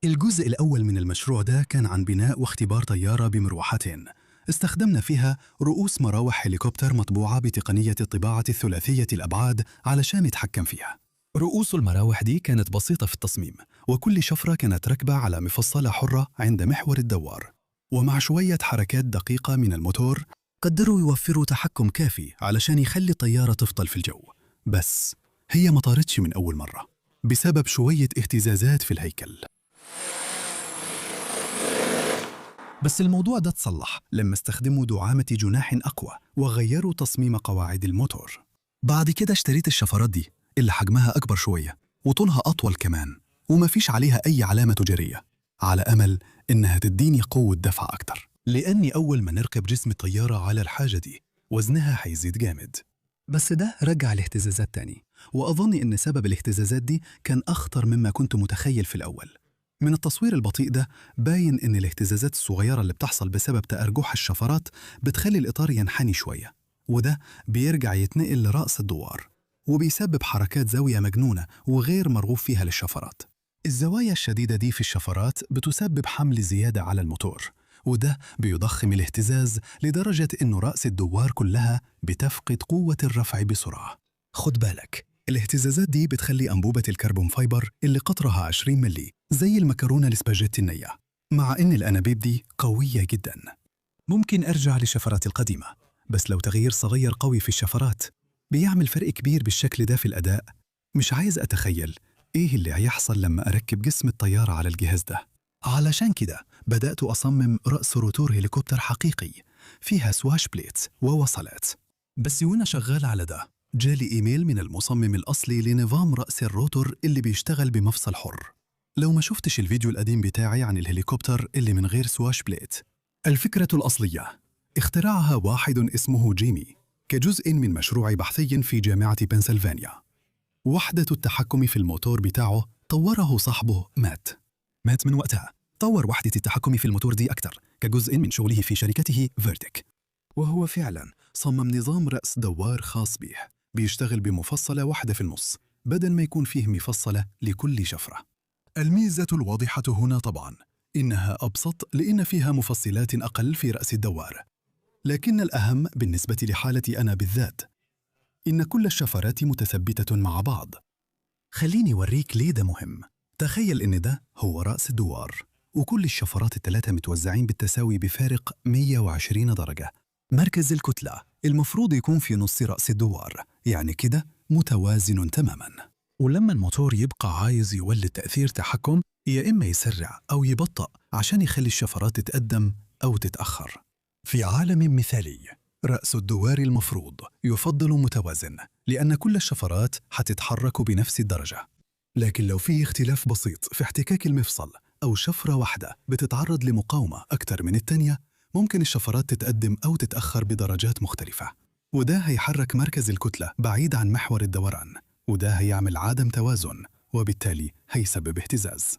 الجزء الأول من المشروع ده كان عن بناء واختبار طيارة بمروحتين. استخدمنا فيها رؤوس مراوح هليكوبتر مطبوعة بتقنية الطباعة الثلاثية الأبعاد علشان نتحكم فيها. رؤوس المراوح دي كانت بسيطة في التصميم، وكل شفرة كانت راكبة على مفصلة حرة عند محور الدوار، ومع شوية حركات دقيقة من الموتور قدروا يوفروا تحكم كافي علشان يخلي الطيارة تفضل في الجو. بس هي ما طارتش من أول مرة بسبب شوية اهتزازات في الهيكل. بس الموضوع ده اتصلح لما استخدموا دعامة جناح أقوى وغيروا تصميم قواعد الموتور. بعد كده اشتريت الشفرات دي اللي حجمها أكبر شوية وطولها أطول كمان، ومفيش عليها أي علامة تجارية، على أمل إنها تديني قوة دفع أكتر، لأني أول ما نركب جسم الطيارة على الحاجة دي وزنها هيزيد جامد. بس ده رجع الاهتزازات تاني، وأظن إن سبب الاهتزازات دي كان أخطر مما كنت متخيل في الأول. من التصوير البطيء ده باين إن الاهتزازات الصغيرة اللي بتحصل بسبب تأرجح الشفرات بتخلي الإطار ينحني شوية، وده بيرجع يتنقل لرأس الدوار وبيسبب حركات زاوية مجنونة وغير مرغوب فيها للشفرات. الزوايا الشديدة دي في الشفرات بتسبب حمل زيادة على الموتور، وده بيضخم الاهتزاز لدرجة إنه رأس الدوار كلها بتفقد قوة الرفع بسرعة. خد بالك، الاهتزازات دي بتخلي أنبوبة الكربون فايبر اللي قطرها 20 ملي زي المكرونة الاسباجيتي النية، مع إن الأنابيب دي قوية جدا. ممكن أرجع للشفرات القديمة، بس لو تغيير صغير قوي في الشفرات بيعمل فرق كبير بالشكل ده في الأداء. مش عايز أتخيل إيه اللي هيحصل لما أركب جسم الطيارة على الجهاز ده. علشان كده بدأت أصمم رأس روتور هليكوبتر حقيقي فيها سواش بليتس ووصلات. بس وأنا شغال على ده جالي إيميل من المصمم الأصلي لنظام رأس الروتور اللي بيشتغل بمفصل حر. لو ما شفتش الفيديو القديم بتاعي عن الهليكوبتر اللي من غير سواش بليت، الفكرة الأصلية اخترعها واحد اسمه جيمي كجزء من مشروع بحثي في جامعة بنسلفانيا. وحدة التحكم في الموتور بتاعه طوره صاحبه مات من وقتها طور وحدة التحكم في الموتور دي أكتر كجزء من شغله في شركته فيرتك، وهو فعلا صمم نظام رأس دوار خاص به بيشتغل بمفصلة واحدة في النص بدل ما يكون فيه مفصلة لكل شفرة. الميزة الواضحة هنا طبعا إنها أبسط لأن فيها مفصلات أقل في رأس الدوار، لكن الأهم بالنسبة لحالتي أنا بالذات إن كل الشفرات متثبتة مع بعض. خليني أوريك ليه ده مهم. تخيل إن ده هو رأس الدوار، وكل الشفرات الثلاثة متوزعين بالتساوي بفارق 120 درجة. مركز الكتلة المفروض يكون في نص رأس الدوار، يعني كده متوازن تماما. ولما الموتور يبقى عايز يولد تأثير تحكم، يا إما يسرع أو يبطأ عشان يخلي الشفرات تتقدم أو تتأخر. في عالم مثالي رأس الدوار المفروض يفضل متوازن، لأن كل الشفرات هتتحرك بنفس الدرجة. لكن لو في اختلاف بسيط في احتكاك المفصل أو شفرة واحدة بتتعرض لمقاومة أكتر من التانية، ممكن الشفرات تتقدم أو تتأخر بدرجات مختلفة، وده هيحرك مركز الكتلة بعيد عن محور الدوران، وده هيعمل عدم توازن وبالتالي هيسبب اهتزاز.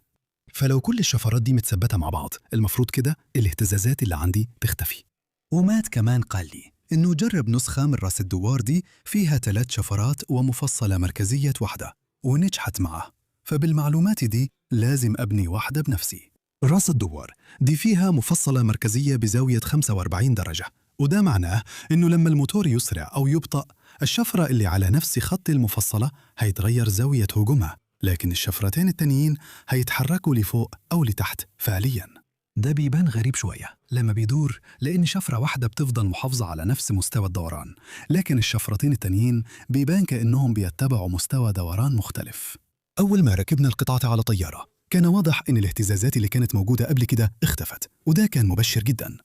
فلو كل الشفرات دي متثبتة مع بعض، المفروض كده الاهتزازات اللي عندي تختفي. ومات كمان قال لي إنه جرب نسخة من راس الدوار دي فيها 3 شفرات ومفصلة مركزية واحدة ونجحت معه، فبالمعلومات دي لازم أبني واحدة بنفسي. راس الدوار دي فيها مفصلة مركزية بزاوية 45 درجة، وده معناه إنه لما الموتور يسرع أو يبطأ، الشفرة اللي على نفس خط المفصلة هيتغير زاوية هجومها، لكن الشفرتين التانيين هيتحركوا لفوق أو لتحت فعلياً. ده بيبان غريب شوية لما بيدور، لأن شفرة واحدة بتفضل محافظة على نفس مستوى الدوران، لكن الشفرتين التانيين بيبان كأنهم بيتبعوا مستوى دوران مختلف. أول ما ركبنا القطعة على طيارة كان واضح إن الاهتزازات اللي كانت موجودة قبل كده اختفت، وده كان مبشر جدا.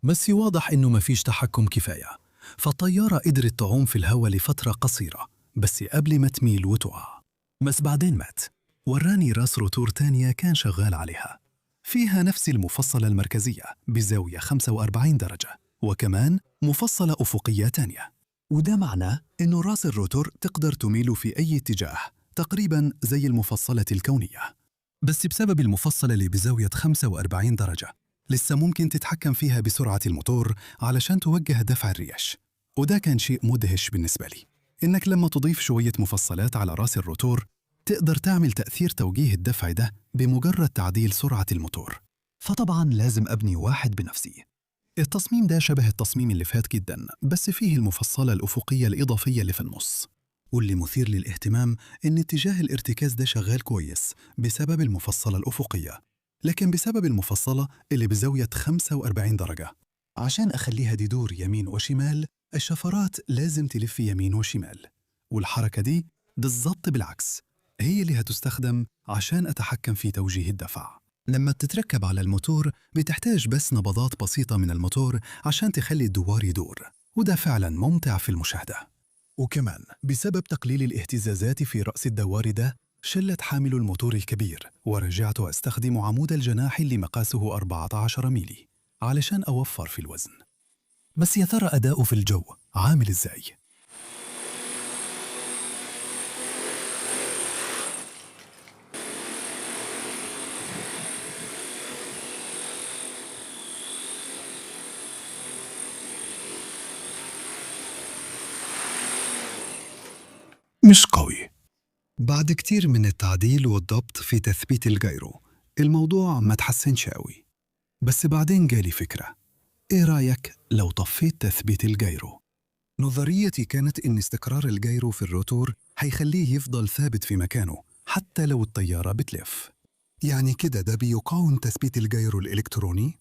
بس واضح إنه مفيش تحكم كفاية، فالطيارة قدرت تعوم في الهواء لفترة قصيرة بس قبل ما تميل وتقع. بس بعدين مات. وراني راس روتور تانية كان شغال عليها، فيها نفس المفصلة المركزية بزاوية 45 درجة، وكمان مفصلة أفقية تانية، وده معناه إنه راس الروتور تقدر تميل في أي اتجاه تقريباً زي المفصلة الكونية. بس بسبب المفصلة اللي بزاوية 45 درجة لسه ممكن تتحكم فيها بسرعة الموتور علشان توجه دفع الريش، وده كان شيء مدهش بالنسبة لي. إنك لما تضيف شوية مفصلات على راس الروتور تقدر تعمل تأثير توجيه الدفع ده بمجرد تعديل سرعة الموتور. فطبعاً لازم أبني واحد بنفسي. التصميم ده شبه التصميم اللي فات جداً، بس فيه المفصلة الأفقية الإضافية اللي في النص. واللي مثير للاهتمام إن اتجاه الارتكاز ده شغال كويس بسبب المفصلة الأفقية، لكن بسبب المفصلة اللي بزاوية 45 درجة. عشان أخليها دي دور يمين وشمال، الشفرات لازم تلف يمين وشمال، والحركة دي بالضبط بالعكس هي اللي هتستخدم عشان أتحكم في توجيه الدفع. لما تتركب على الموتور بتحتاج بس نبضات بسيطة من الموتور عشان تخلي الدوار يدور، وده فعلا ممتع في المشاهدة. وكمان بسبب تقليل الاهتزازات في رأس الدوار ده شلت حامل الموتور الكبير، ورجعت أستخدم عمود الجناح اللي مقاسه 14 ميلي علشان أوفر في الوزن. بس يا ترى أداؤه في الجو عامل إزاي؟ مش قوي. بعد كتير من التعديل والضبط في تثبيت الجيرو الموضوع ما تحسنش قوي. بس بعدين جالي فكرة، إيه رأيك لو طفيت تثبيت الجيرو؟ نظريتي كانت إن استقرار الجيرو في الروتور هيخليه يفضل ثابت في مكانه حتى لو الطيارة بتلف. يعني كده ده بيقاوم تثبيت الجيرو الإلكتروني؟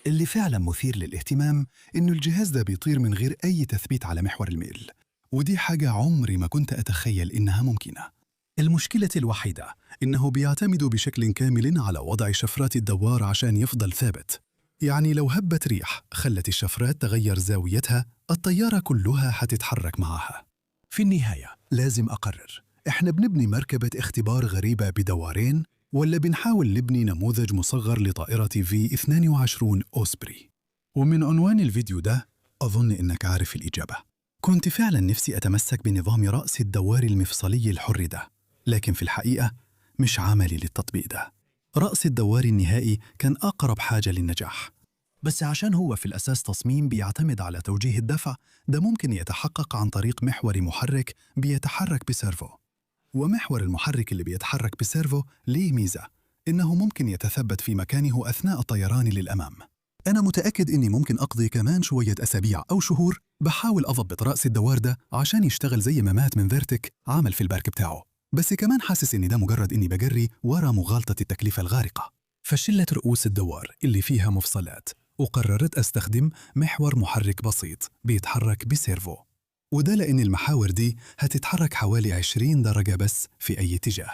اللي فعلا مثير للاهتمام إنه الجهاز ده بيطير من غير أي تثبيت على محور الميل، ودي حاجة عمري ما كنت أتخيل إنها ممكنة. المشكلة الوحيدة إنه بيعتمد بشكل كامل على وضع شفرات الدوار عشان يفضل ثابت. يعني لو هبت ريح خلت الشفرات تغير زاويتها، الطيارة كلها هتتحرك معها. في النهاية لازم أقرر، إحنا بنبني مركبة اختبار غريبة بدوارين ولا بنحاول نبني نموذج مصغر لطائرة V-22 أوسبري؟ ومن عنوان الفيديو ده أظن إنك عارف الإجابة. كنت فعلا نفسي أتمسك بنظام رأس الدوار المفصلي الحر ده، لكن في الحقيقة مش عملي للتطبيق ده. رأس الدوار النهائي كان أقرب حاجة للنجاح، بس عشان هو في الأساس تصميم بيعتمد على توجيه الدفع، ده ممكن يتحقق عن طريق محور محرك بيتحرك بسيرفو. ومحور المحرك اللي بيتحرك بسيرفو ليه ميزة، إنه ممكن يتثبت في مكانه أثناء الطيران للأمام. أنا متأكد إني ممكن أقضي كمان شوية أسابيع أو شهور بحاول أضبط رأس الدوار ده عشان يشتغل زي ما مات من فيرتك عمل في البارك بتاعه، بس كمان حاسس إن ده مجرد إني بجري ورا مغالطة التكلفة الغارقة. فشلت رؤوس الدوار اللي فيها مفصلات، وقررت أستخدم محور محرك بسيط بيتحرك بسيرفو، وده لأن المحاور دي هتتحرك حوالي 20 درجة بس في أي اتجاه.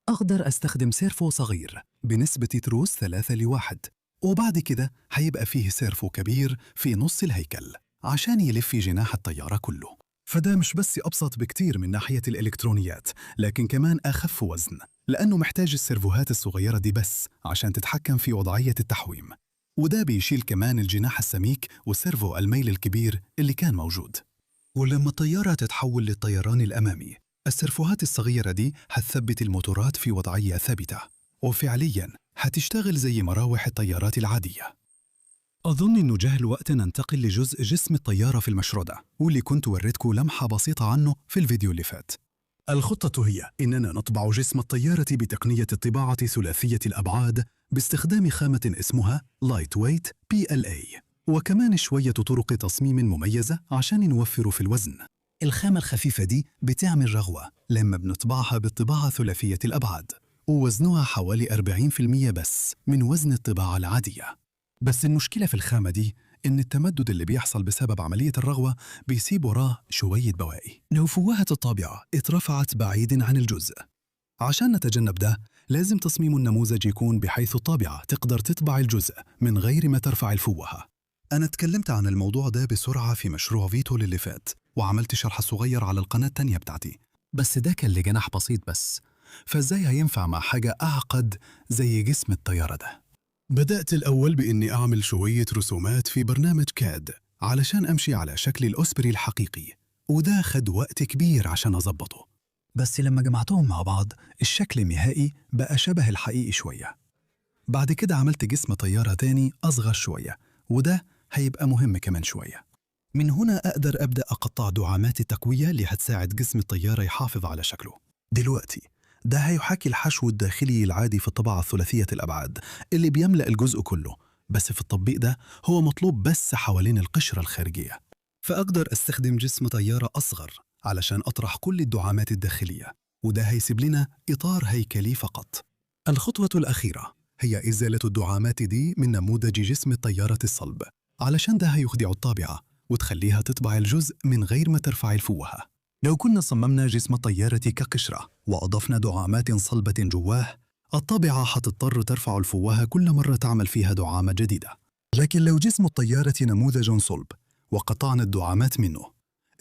أقدر أستخدم سيرفو صغير بنسبة تروس 3:1، وبعد كده هيبقى فيه سيرفو كبير في نص الهيكل عشان يلف جناح الطيارة كله. فده مش بس أبسط بكتير من ناحية الإلكترونيات، لكن كمان أخف وزن، لأنه محتاج السيرفوهات الصغيرة دي بس عشان تتحكم في وضعية التحويم. وده بيشيل كمان الجناح السميك والسيرفو الميل الكبير اللي كان موجود. ولما الطيارة تتحول للطيران الأمامي، السيرفوهات الصغيرة دي هتثبت الموتورات في وضعية ثابتة، وفعلياً هتشتغل زي مراوح الطيارات العادية. أظن إنه جه الوقت ننتقل لجزء جسم الطيارة في المشروع ده، واللي كنت وريتكم لمحة بسيطة عنه في الفيديو اللي فات. الخطة هي إننا نطبع جسم الطيارة بتقنية الطباعة ثلاثية الأبعاد باستخدام خامة اسمها Lightweight PLA، وكمان شوية طرق تصميم مميزة عشان نوفر في الوزن. الخامة الخفيفة دي بتعمل رغوة لما بنطبعها بالطباعة ثلاثية الأبعاد، ووزنها حوالي 40% بس من وزن الطباعة العادية. بس المشكلة في الخامة دي إن التمدد اللي بيحصل بسبب عملية الرغوة بيسيب وراه شوية بواقي لو فوهة الطابعة اترفعت بعيد عن الجزء. عشان نتجنب ده لازم تصميم النموذج يكون بحيث الطابعة تقدر تطبع الجزء من غير ما ترفع الفوهة. أنا اتكلمت عن الموضوع ده بسرعة في مشروع فيتول اللي فات، وعملت شرح صغير على القناة التانية بتاعتي، بس ده كان لجناح بسيط بس، فازاي هينفع مع حاجة أعقد زي جسم الطيارة ده؟ بدأت الأول بإني أعمل شوية رسومات في برنامج كاد علشان أمشي على شكل الأوسبري الحقيقي، وده خد وقت كبير عشان أضبطه. بس لما جمعتهم مع بعض الشكل النهائي بقى شبه الحقيقي شوية. بعد كده عملت جسم طيارة تاني أصغر شوية، وده هيبقى مهم كمان شوية. من هنا أقدر أبدأ أقطع دعامات التقوية اللي هتساعد جسم الطيارة يحافظ على شكله. دلوقتي ده هيحاكي الحشو الداخلي العادي في الطبعة الثلاثية الأبعاد اللي بيملأ الجزء كله، بس في التطبيق ده هو مطلوب بس حوالين القشرة الخارجية. فأقدر أستخدم جسم طيارة أصغر علشان أطرح كل الدعامات الداخلية، وده هيسيب لنا إطار هيكلي فقط. الخطوة الأخيرة هي إزالة الدعامات دي من نموذج جسم الطيارة الصلب، علشان ده هيخدع الطابعة وتخليها تطبع الجزء من غير ما ترفع الفوهة. لو كنا صممنا جسم الطيارة كقشرة وأضفنا دعامات صلبة جواه، الطابعة هتضطر ترفع الفوهة كل مرة تعمل فيها دعامة جديدة. لكن لو جسم الطيارة نموذج صلب وقطعنا الدعامات منه،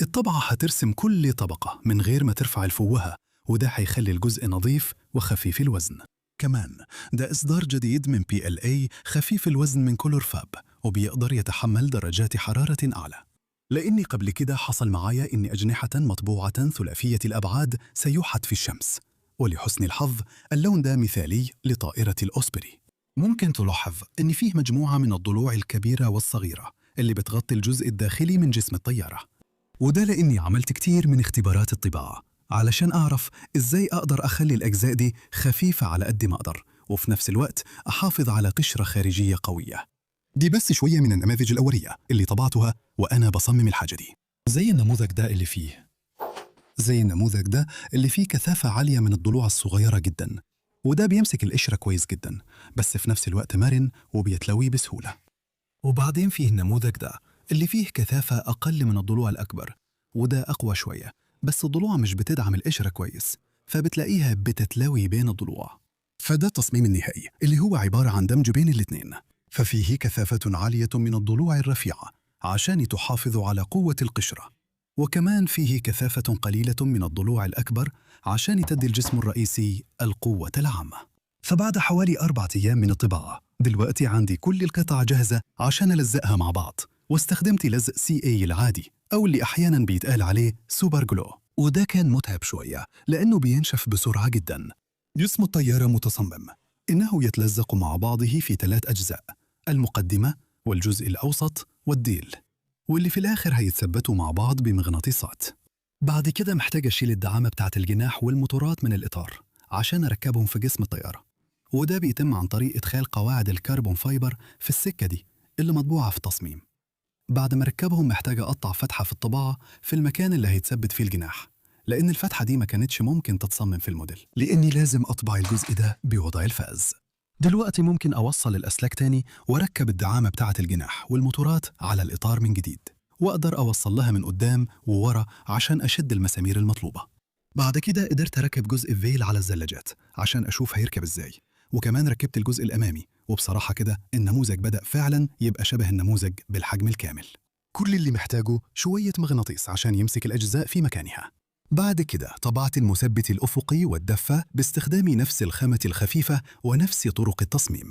الطبعة هترسم كل طبقة من غير ما ترفع الفوهة، وده هيخلي الجزء نظيف وخفيف الوزن. كمان ده إصدار جديد من PLA خفيف الوزن من كولور فاب، وبيقدر يتحمل درجات حرارة أعلى. لأني قبل كده حصل معايا إن أجنحة مطبوعة ثلاثية الأبعاد سيوحت في الشمس، ولحسن الحظ اللون ده مثالي لطائرة الأوسبري. ممكن تلاحظ إن فيه مجموعة من الضلوع الكبيرة والصغيرة اللي بتغطي الجزء الداخلي من جسم الطيارة، وده لأني عملت كتير من اختبارات الطباعة علشان أعرف إزاي أقدر أخلي الأجزاء دي خفيفة على قد ما أقدر، وفي نفس الوقت أحافظ على قشرة خارجية قوية. دي بس شوية من النماذج الأولية اللي طبعتها وأنا بصمم الحاجة دي. زي النموذج ده اللي فيه كثافة عالية من الضلوع الصغيرة جدا، وده بيمسك القشرة كويس جدا، بس في نفس الوقت مرن وبيتلوي بسهولة. وبعدين فيه النموذج ده اللي فيه كثافة أقل من الضلوع الأكبر، وده أقوى شوية، بس الضلوع مش بتدعم القشرة كويس، فبتلاقيها بتتلوي بين الضلوع. فده التصميم النهائي اللي هو عبارة عن دمج بين الاتنين، ففيه كثافة عالية من الضلوع الرفيعة عشان تحافظ على قوة القشرة، وكمان فيه كثافة قليلة من الضلوع الأكبر عشان تدي الجسم الرئيسي القوة العامة. فبعد حوالي 4 أيام من الطباعة، دلوقتي عندي كل القطع جاهزة عشان ألزقها مع بعض، واستخدمت لزق CA العادي أو اللي أحياناً بيتقال عليه سوبر جلو، وده كان متعب شوية لأنه بينشف بسرعة جداً. جسم الطيارة متصمم إنه يتلزق مع بعضه في 3 أجزاء: المقدمة والجزء الأوسط والديل، واللي في الآخر هيتثبتوا مع بعض بمغناطيسات. بعد كده محتاج أشيل الدعامة بتاعت الجناح والموتورات من الإطار عشان أركبهم في جسم الطيارة، وده بيتم عن طريق إدخال قواعد الكربون فايبر في السكة دي اللي مطبوعة في التصميم. بعد ما ركبهم محتاج أقطع فتحة في الطباعة في المكان اللي هيتثبت فيه الجناح، لأن الفتحة دي ما كانتش ممكن تتصمم في الموديل، لأني لازم أطبع الجزء ده بوضع الفاز. دلوقتي ممكن أوصل الأسلاك تاني وأركب الدعامة بتاعة الجناح والموتورات على الإطار من جديد، وأقدر أوصل لها من قدام وورا عشان أشد المسامير المطلوبة. بعد كده قدرت أركب جزء الفيل على الزلاجات عشان أشوف هيركب إزاي، وكمان ركبت الجزء الأمامي، وبصراحة كده النموذج بدأ فعلا يبقى شبه النموذج بالحجم الكامل. كل اللي محتاجه شوية مغناطيس عشان يمسك الأجزاء في مكانها. بعد كده طبعت المثبت الأفقي والدفة باستخدام نفس الخامة الخفيفة ونفس طرق التصميم.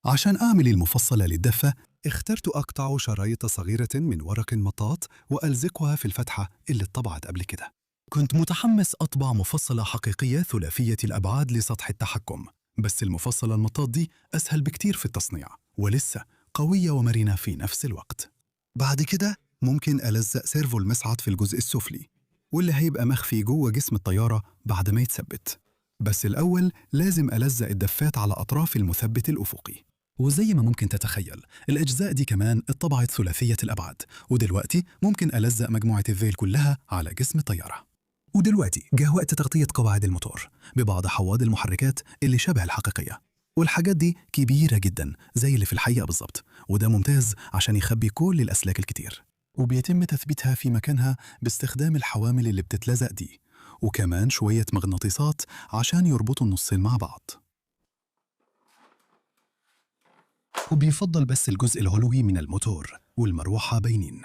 عشان أعمل المفصلة للدفة اخترت أقطع شرايط صغيرة من ورق مطاط وألزقها في الفتحة اللي اتطبعت قبل كده. كنت متحمس أطبع مفصلة حقيقية ثلاثية الأبعاد لسطح التحكم، بس المفصلة المطاط دي أسهل بكتير في التصنيع ولسه قوية ومرنة في نفس الوقت. بعد كده ممكن ألزق سيرفو المصعد في الجزء السفلي، واللي هيبقى مخفي جوه جسم الطيارة بعد ما يتثبت. بس الأول لازم ألزق الدفات على أطراف المثبت الأفقي. وزي ما ممكن تتخيل الأجزاء دي كمان اتطبعت ثلاثية الأبعاد، ودلوقتي ممكن ألزق مجموعة الفيل كلها على جسم الطيارة. ودلوقتي جاء وقت تغطية قواعد الموتور ببعض حواض المحركات اللي شبه الحقيقية، والحاجات دي كبيرة جدا زي اللي في الحقيقة بالظبط، وده ممتاز عشان يخبي كل الأسلاك الكتير، وبيتم تثبيتها في مكانها باستخدام الحوامل اللي بتتلزق دي، وكمان شوية مغناطيسات عشان يربطوا النصين مع بعض. وبيفضل بس الجزء العلوي من الموتور والمروحة باينين،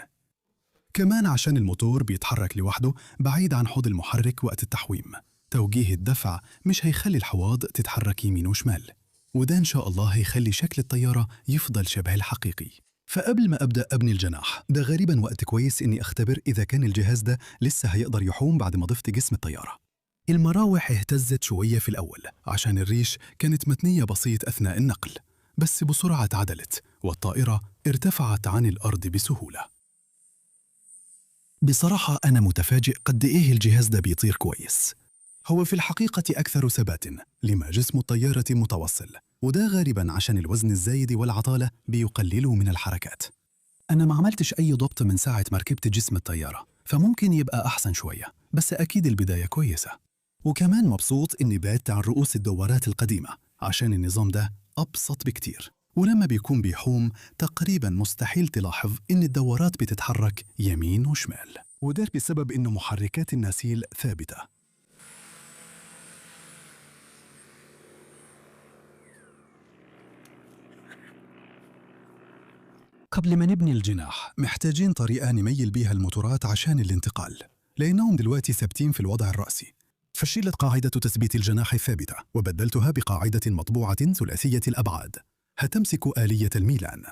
كمان عشان الموتور بيتحرك لوحده بعيد عن حوض المحرك وقت التحويم. توجيه الدفع مش هيخلي الحواض تتحرك يمين وشمال، وده إن شاء الله هيخلي شكل الطيارة يفضل شبه الحقيقي. فقبل ما أبدأ أبني الجناح، ده غالباً وقت كويس إني أختبر إذا كان الجهاز ده لسه هيقدر يحوم بعد ما ضفت جسم الطيارة. المراوح اهتزت شوية في الأول عشان الريش كانت متنية بسيط أثناء النقل، بس بسرعة عدلت والطائرة ارتفعت عن الأرض بسهولة. بصراحة أنا متفاجئ قد إيه الجهاز ده بيطير كويس. هو في الحقيقة أكثر ثبات لما جسم الطيارة متوصل، وده غالباً عشان الوزن الزايد والعطالة بيقللوا من الحركات. أنا ما عملتش أي ضبط من ساعة ما ركبت جسم الطيارة، فممكن يبقى أحسن شوية، بس أكيد البداية كويسة. وكمان مبسوط إني بعدت عن رؤوس الدوارات القديمة عشان النظام ده أبسط بكتير، ولما بيكون بيحوم تقريباً مستحيل تلاحظ إن الدوارات بتتحرك يمين وشمال، وده بسبب إنه محركات الناسيل ثابتة. قبل ما نبني الجناح محتاجين طريقة نميل بيها الموتورات عشان الانتقال، لأنهم دلوقتي ثابتين في الوضع الرأسي. فشلت قاعدة تثبيت الجناح الثابتة وبدلتها بقاعدة مطبوعة ثلاثية الأبعاد هتمسك آلية الميلان.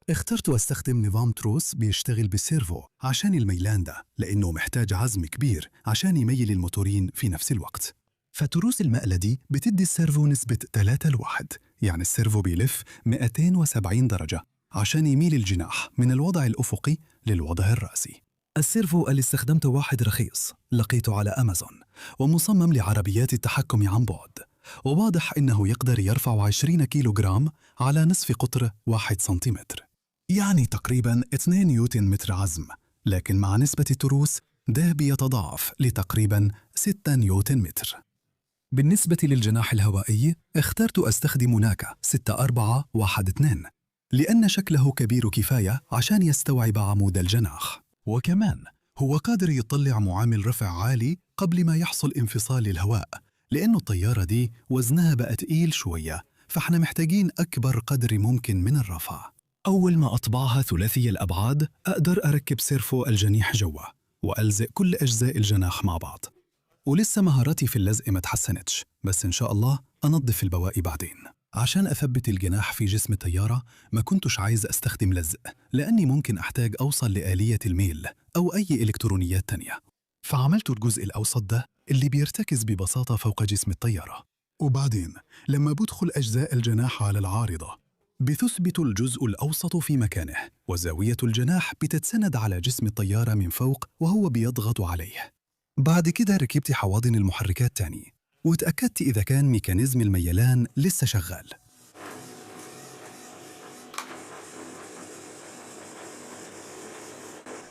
اخترت أستخدم نظام تروس بيشتغل بالسيرفو عشان الميلان ده، لأنه محتاج عزم كبير عشان يميل الموتورين في نفس الوقت. فتروس المقلة دي بتدي السيرفو نسبة 3:1، يعني السيرفو بيلف 270 درجة عشان يميل الجناح من الوضع الأفقي للوضع الرأسي. السيرفو اللي استخدمته واحد رخيص لقيته على أمازون، ومصمم لعربيات التحكم عن بعد، وواضح إنه يقدر يرفع 20 كيلوغرام على نصف قطر 1 سنتيمتر، يعني تقريباً 2 نيوتن متر عزم، لكن مع نسبة التروس ده بيتضاعف لتقريباً 6 نيوتن متر. بالنسبة للجناح الهوائي اخترت أستخدم ناكا 6412 لأن شكله كبير كفاية عشان يستوعب عمود الجناح، وكمان هو قادر يطلع معامل رفع عالي قبل ما يحصل انفصال للهواء، لأنه الطيارة دي وزنها بقى تقيل شوية، فاحنا محتاجين أكبر قدر ممكن من الرفع. أول ما أطبعها ثلاثي الأبعاد أقدر أركب سيرفو الجنيح جوا وألزق كل أجزاء الجناح مع بعض. ولسه مهاراتي في اللزق ما تحسنتش، بس إن شاء الله أنظف البواقي بعدين. عشان أثبت الجناح في جسم الطيارة ما كنتش عايز أستخدم لزق، لأني ممكن أحتاج أوصل لآلية الميل أو أي إلكترونيات تانية، فعملت الجزء الأوسط ده اللي بيرتكز ببساطة فوق جسم الطيارة. وبعدين لما بدخل أجزاء الجناح على العارضة بتثبت الجزء الأوسط في مكانه، وزاوية الجناح بتتسند على جسم الطيارة من فوق وهو بيضغط عليه. بعد كده ركبت حواضن المحركات تاني وتأكدت إذا كان ميكانيزم الميلان لسه شغال.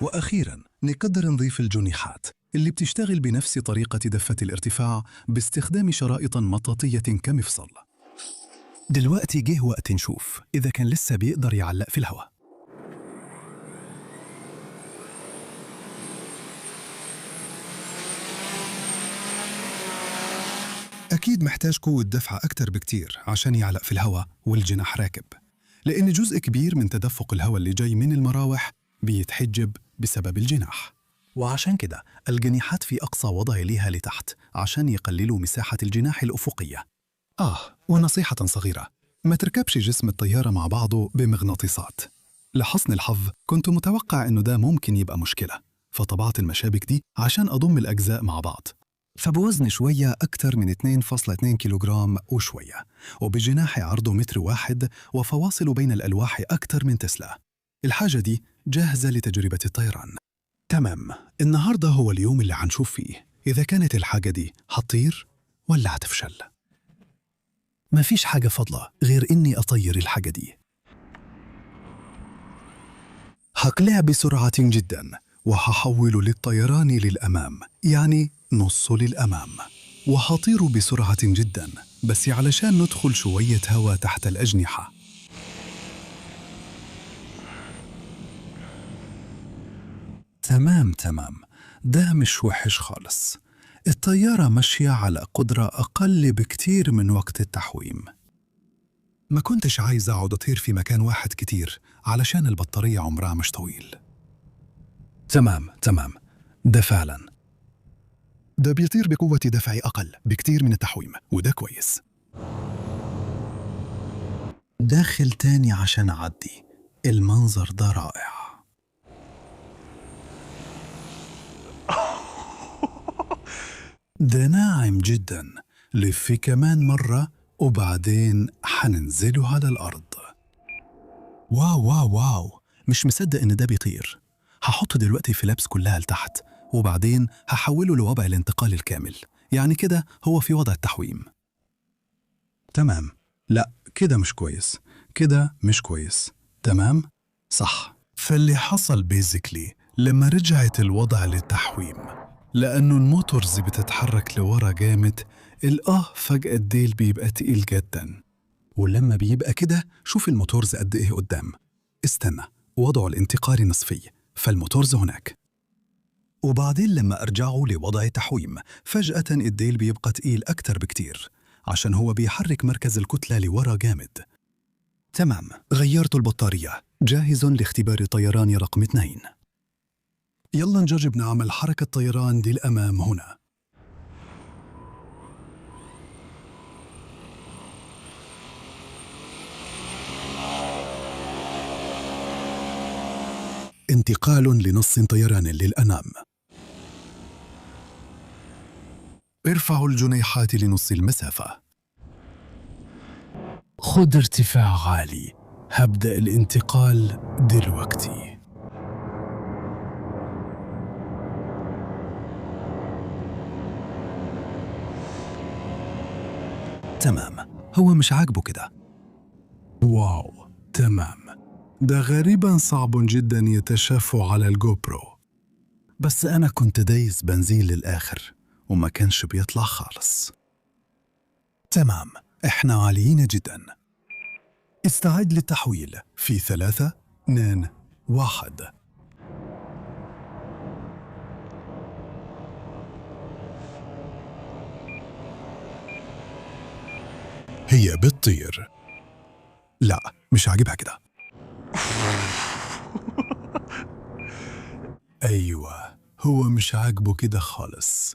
وأخيراً نقدر نضيف الجنيحات اللي بتشتغل بنفس طريقة دفة الارتفاع باستخدام شرائط مطاطية كمفصل. دلوقتي جه وقت نشوف إذا كان لسه بيقدر يعلق في الهواء. أكيد محتاج قوة دفعة أكتر بكتير عشان يعلق في الهواء والجناح راكب، لأن جزء كبير من تدفق الهواء اللي جاي من المراوح بيتحجب بسبب الجناح، وعشان كده الجناحات في أقصى وضع ليها لتحت عشان يقللوا مساحة الجناح الأفقية. ونصيحة صغيرة، ما تركبش جسم الطيارة مع بعضه بمغناطيسات. لحسن الحظ كنت متوقع إنه ده ممكن يبقى مشكلة، فطبعت المشابك دي عشان أضم الأجزاء مع بعض، فبوزن شوية أكتر من 2.2 كيلوغرام وشوية، وبجناح عرضه 1 متر وفواصل بين الألواح أكتر من تسلا. الحاجة دي جاهزة لتجربة الطيران. تمام، النهاردة هو اليوم اللي هنشوف فيه إذا كانت الحاجة دي هتطير ولا هتفشل. مفيش حاجة فضلة غير إني أطير الحاجة دي. هقلع بسرعة جدا وهحول للطيران للأمام، يعني نص للأمام، وهطير بسرعة جدا بس علشان ندخل شوية هواء تحت الأجنحة. تمام، ده مش وحش خالص. الطيارة ماشية على قدرة أقل بكتير من وقت التحويم. ما كنتش عايز أقعد أطير في مكان واحد كتير علشان البطارية عمرها مش طويل. تمام، ده فعلا ده بيطير بقوة دفع أقل بكتير من التحويم، وده كويس. داخل تاني عشان أعدي. المنظر ده رائع. ده ناعم جدا. لفي كمان مرة وبعدين حننزله على الأرض. واو واو واو، مش مصدق إن ده بيطير. هحطه دلوقتي في لبس كلها لتحت، وبعدين هحوله لوضع الانتقال الكامل. يعني كده هو في وضع التحويم. تمام. لا، كده مش كويس. كده مش كويس. تمام؟ صح. فاللي حصل بيزيكلي لما رجعت الوضع للتحويم، لأنه الموتورز بتتحرك لورا جامد، فجأة الديل بيبقى تقيل جدا. ولما بيبقى كده شوف الموتورز قد إيه قدام. استنى، وضعه الانتقالي نصفي، فالموتورز هناك. وبعدين لما أرجعه لوضع تحويم، فجأة الديل بيبقى تقيل أكتر بكتير، عشان هو بيحرك مركز الكتلة لورا جامد. تمام، غيرت البطارية، جاهز لاختبار طيران رقم 2. يلا نجرب نعمل حركة طيران للأمام هنا. انتقال لنص طيران للأمام. ارفعوا الجنيحات لنص المسافة. خذ ارتفاع عالي. هبدأ الانتقال دلوقتي. تمام، هو مش عاجبه كده. واو، تمام. ده غالبا صعب جدا يتشافوا على الجو برو، بس أنا كنت دايس بنزين للآخر وما كانش بيطلع خالص. تمام، إحنا عاليين جدا. استعد للتحويل في 3 2 1. هي بتطير. لا، مش عاجبها كده. أيوة، هو مش عاجبه كده خالص.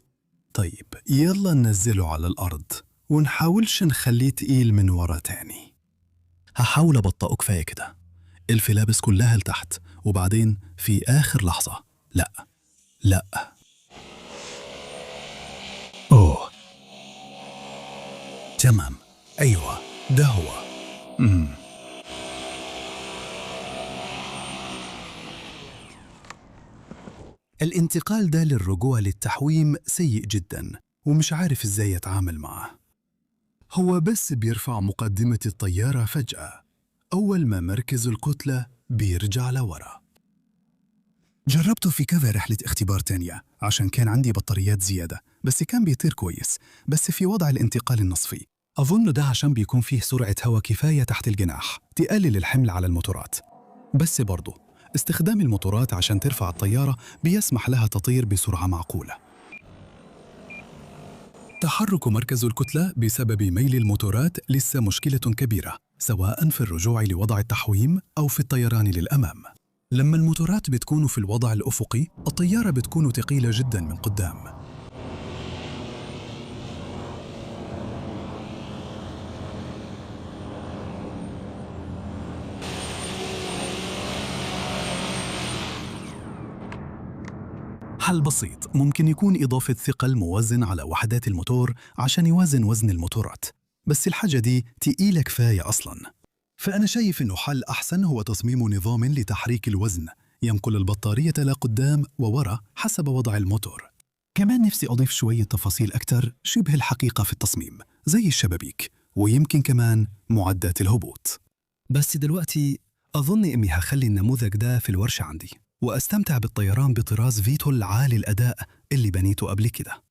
طيب يلا ننزله على الأرض ونحاولش نخليه تقيل من ورا تاني. هحاول أبطئه كفاية كده. الفلابس كلها لتحت، وبعدين في آخر لحظة. لا لا. أوه، تمام. أيوة، ده هو. الانتقال ده للرجوع للتحويم سيء جدا، ومش عارف ازاي يتعامل معه. هو بس بيرفع مقدمة الطيارة فجأة، أول ما مركز الكتلة بيرجع لورا. جربته في كذا رحلة اختبار تانية عشان كان عندي بطاريات زيادة، بس كان بيطير كويس، بس في وضع الانتقال النصفي. أظن ده عشان بيكون فيه سرعة هواء كفاية تحت الجناح تقلل الحمل على الموتورات. بس برضو استخدام الموتورات عشان ترفع الطيارة بيسمح لها تطير بسرعة معقولة. تحرك مركز الكتلة بسبب ميل الموتورات لسه مشكلة كبيرة، سواء في الرجوع لوضع التحويم أو في الطيران للأمام. لما الموتورات بتكون في الوضع الأفقي، الطيارة بتكون ثقيلة جدا من قدام. حل بسيط ممكن يكون إضافة ثقل موازن على وحدات الموتور عشان يوازن وزن الموتورات، بس الحاجة دي تقيلة كفاية أصلاً. فأنا شايف إنه حل أحسن هو تصميم نظام لتحريك الوزن ينقل البطارية لقدام وورا حسب وضع الموتور. كمان نفسي أضيف شوية تفاصيل أكتر شبه الحقيقة في التصميم، زي الشبابيك ويمكن كمان معدات الهبوط. بس دلوقتي أظن إني هخلي النموذج ده في الورشة عندي، وأستمتع بالطيران بطراز فيتول عالي الأداء اللي بنيته قبل كده.